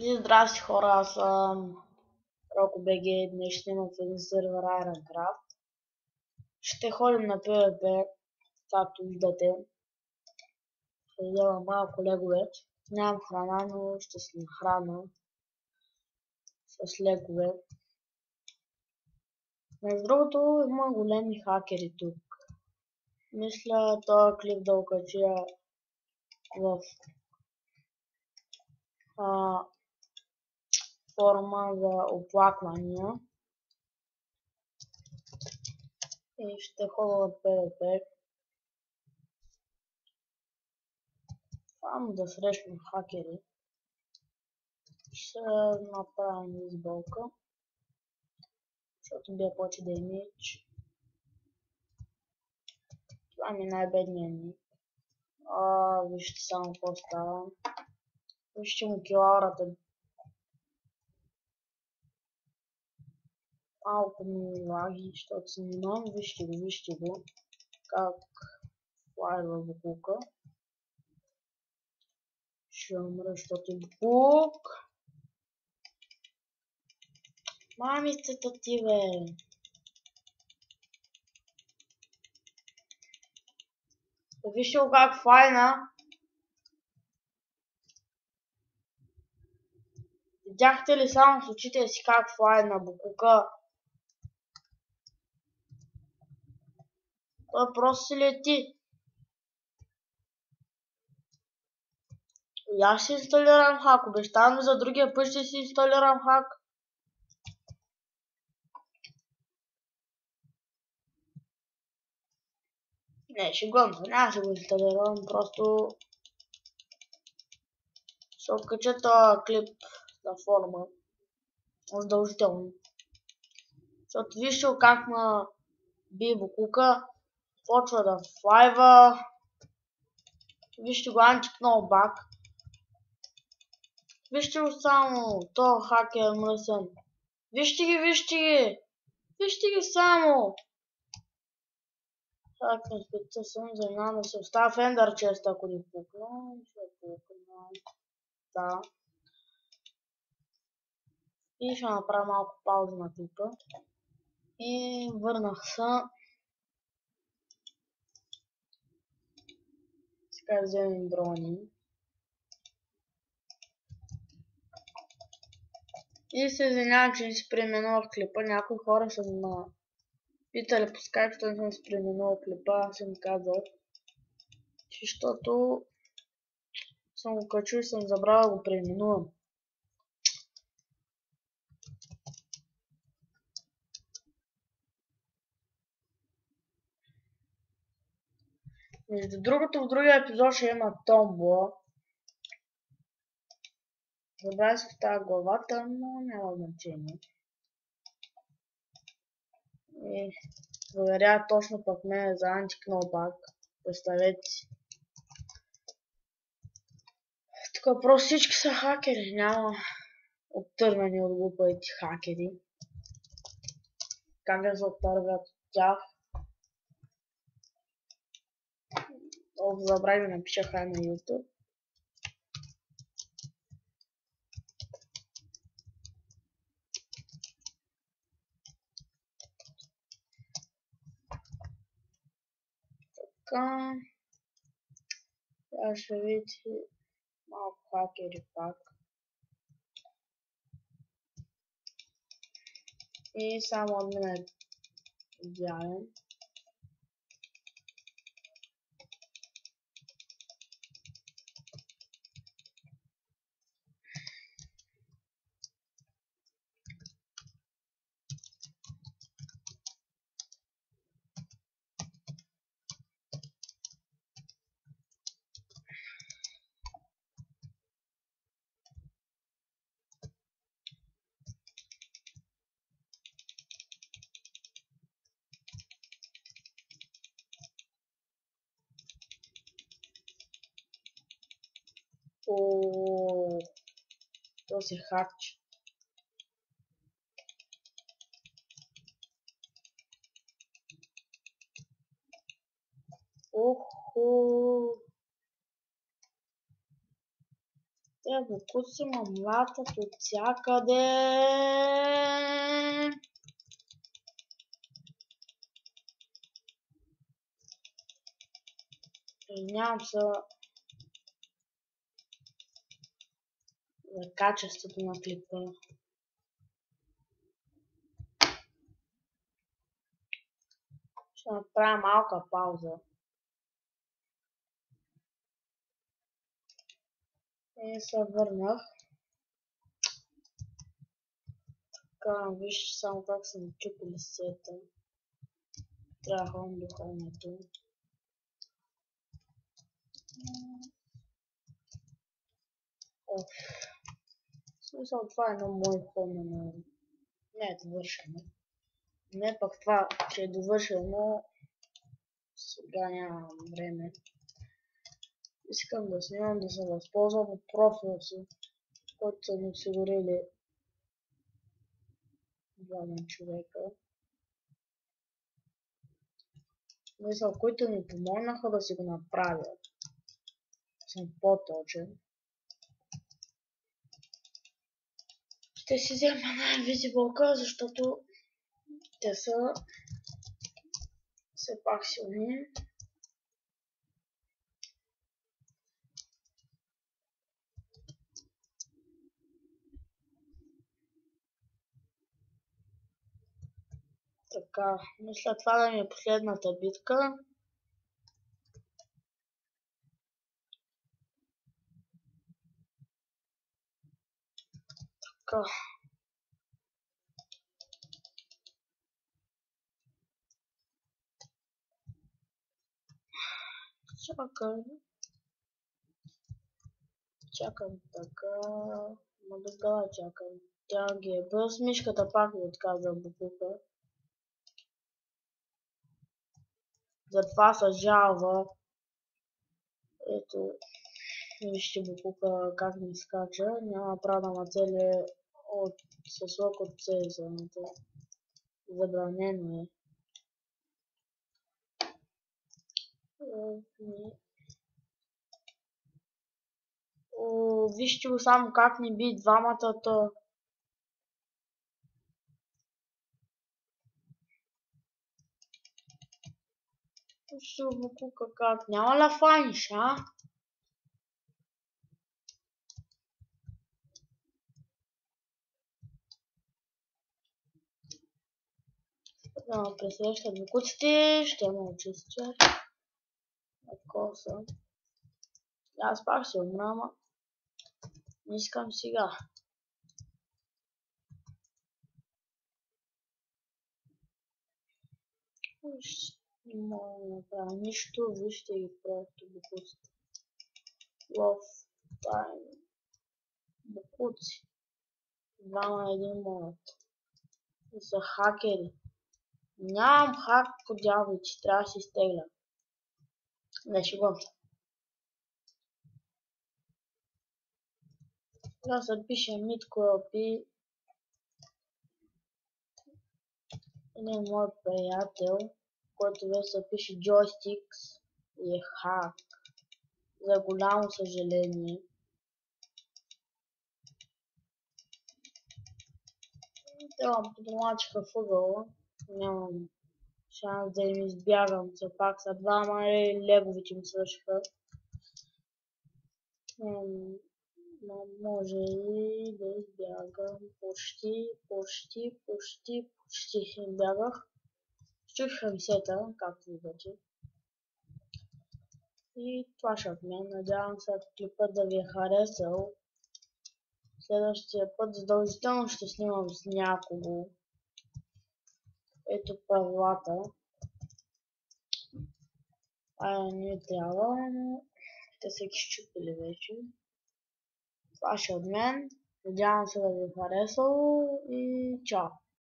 И здрасти хора, аз съм RocoBG. Днес ще имам в един сервер Ironcraft. Ще ходим на PvP, както виждате. Ще взема малко легове. Нямам храна, но ще се нахрана с легове. Между другото има големи хакери тук. Мисля този клип да окача в форма за оплаквания. И ще ходя на PvP. Само да срещам хакери. Ще направим изболка, защото бия почти да имидж. Това ми е най-бедният ник. Вижте само какво става. Вижте му килаурата. Малко ми лаги, защото съм имам. Вижте го. Как флайва буклука. Ще умра, защото е буклук. Мамицата ти, бе! Вижте го как флайна. Видяхте ли само с очите си как флайна буклука? Той просто си лети. И аз си инсталирам хак. Обещавам ви за другия път ще си инсталирам хак. Не, шегувам се, няма да го инсталирам, просто ще откача този клип на форума. Задължително. Защото вижте как ма бие буклука. Почва да флайва. Вижте го антикнолбак. Вижте го само. То хак е мръсен. Вижте ги! Вижте ги само! Так, не спеца съм, занимавам да се оставя в ендър чест, ако ни пукна. Ще пукна. Да. И ще направя малко пауза на клипа. И върнах се. Сега вземем брони. И се извинявам, че не си преименувах клипа. Някои хора са ме питали по скайп, че не съм си преименувал клипа. Аз съм казал, че защото съм го качил и съм забрал да го преименувам. Между другото, в другия епизод ще има томбола. Забравя се в тази главата, но няма значение. И проверя точно пък мен за антикнолбак. Представете си. Тук просто всички са хакери, няма оттървани от глупавите хакери. Как да се оттървят от тях? Забравя да напиша хай на YouTube. Така. Сега ще видите малко хакери пак. И само админ е идеален. То се хакче. Охо. Те бокуци ма млатят от всякъде. Извинявам се за качеството на клипа. Ще направя малка пауза. И се върнах. Така, виж само как са ми чупили сета. Трябва да ходим до холмето. В смисъл, това е едно мое хоме, но не е довършено. Не пък това, че е довършено, сега нямам време. Искам да снимам, да се възползвам от профила си, който са ми осигурили двама човека. Мисля, които ми помогнаха да си го направя. Съм по-точен. Ще си взема една визибълка, защото те са все пак силни. Така, мисля това да ми е последната битка. Така. Чакам така. Ма без глава чакам. Тя ги е бърз. Мишката пак ми отказа букука. Затова се жалва. Ето. Вижте букука как ми скача. Няма право да ма цели с лък от цезаната. Забранено е. Вижте го само как ни би двамата, то. Вижте го букука как. Няма ли фаниш, а? Да ме пресрещат букуците, ще ме очистят. Такова съм. Аз пак се умра, ама не искам сега. Не мога да направя нищо, вижте ги просто букуците. Love time. Букуци. Двама на един могат. И са хакери. Нямам хак по дяволите, трябва да си изтегля. Не, шегувам се. Сега се пише Митко LP. Един мой приятел, който вече се пише Joysticks и е хак. За голямо съжаление. Трябвам подромачиха в ъгъла. Нямам шанс да им избягам. Все пак са двама и леговите ми свършиха. Може и да избягам. Почти избягах. Щупиха ми сета, както виждате. И това ще от мен. Надявам се клипът да ви е харесал. Следващия път задължително ще снимам с някого. Ето правилата. Не трябва, но те са ги щупили вече. Това ще от мен. Надявам се да ви е харесало и чао!